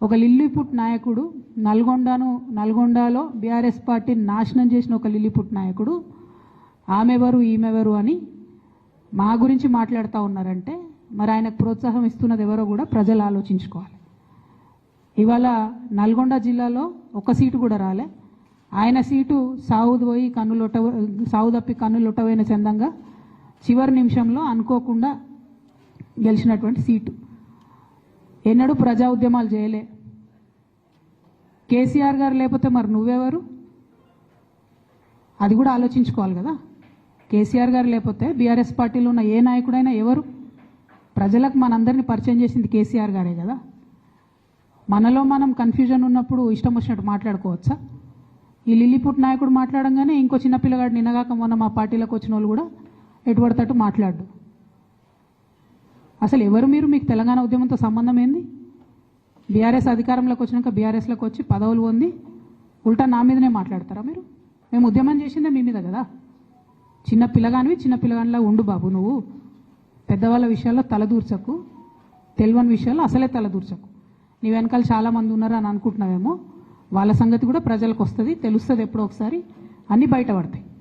ఒక లిల్లీపుట్ నాయకుడు నల్గొండలో బీఆర్ఎస్ పార్టీని నాశనం చేసిన ఒక లిల్లీపుట్ నాయకుడు ఆమెవరు ఈమెవరు అని మా గురించి మాట్లాడుతూ ఉన్నారంటే మరి ఆయనకు ప్రోత్సాహం ఇస్తున్నది ఎవరో కూడా ప్రజలు ఆలోచించుకోవాలి. ఇవాళ నల్గొండ జిల్లాలో ఒక సీటు కూడా రాలే. ఆయన సీటు సావు తప్పి కన్నులొట్టవైన చందంగా చివరి నిమిషంలో అనుకోకుండా గెలిచినటువంటి సీటు. ఎన్నడూ ప్రజా ఉద్యమాలు చేయలే. కేసీఆర్ గారు లేకపోతే మరి నువ్వెవరు? అది కూడా ఆలోచించుకోవాలి కదా. కేసీఆర్ గారు లేకపోతే బీఆర్ఎస్ పార్టీలో ఉన్న ఏ నాయకుడైనా ఎవరు? ప్రజలకు మనందరినీ పరిచయం చేసింది కేసీఆర్ గారే కదా. మనలో మనం కన్ఫ్యూజన్ ఉన్నప్పుడు ఇష్టం వచ్చినట్టు మాట్లాడుకోవచ్చా? ఈ లిల్లీపుట్ నాయకుడు మాట్లాడంగానే ఇంకో చిన్న పిల్లగాడు నిన్నగాక మొన్న మా పార్టీలోకి వచ్చిన వాళ్ళు కూడా ఎటుపడతట్టు మాట్లాడు. అసలు ఎవరు మీరు? మీకు తెలంగాణ ఉద్యమంతో సంబంధం ఏంది? బీఆర్ఎస్ అధికారంలోకి వచ్చినాక బీఆర్ఎస్లోకి వచ్చి పదవులు పొంది ఉల్టా నా మీదనే మాట్లాడతారా మీరు? మేము ఉద్యమం చేసిందే మీ మీద కదా. చిన్న పిల్లగానిలా ఉండు బాబు. నువ్వు పెద్దవాళ్ళ విషయాల్లో తలదూర్చకు, తెలియని విషయాల్లో అసలే తలదూర్చకు. నీ వెనకాల చాలామంది ఉన్నారు అని అనుకుంటున్నావేమో. వాళ్ళ సంగతి కూడా ప్రజలకు వస్తుంది, తెలుస్తుంది. ఎప్పుడో ఒకసారి అన్నీ బయటపడతాయి.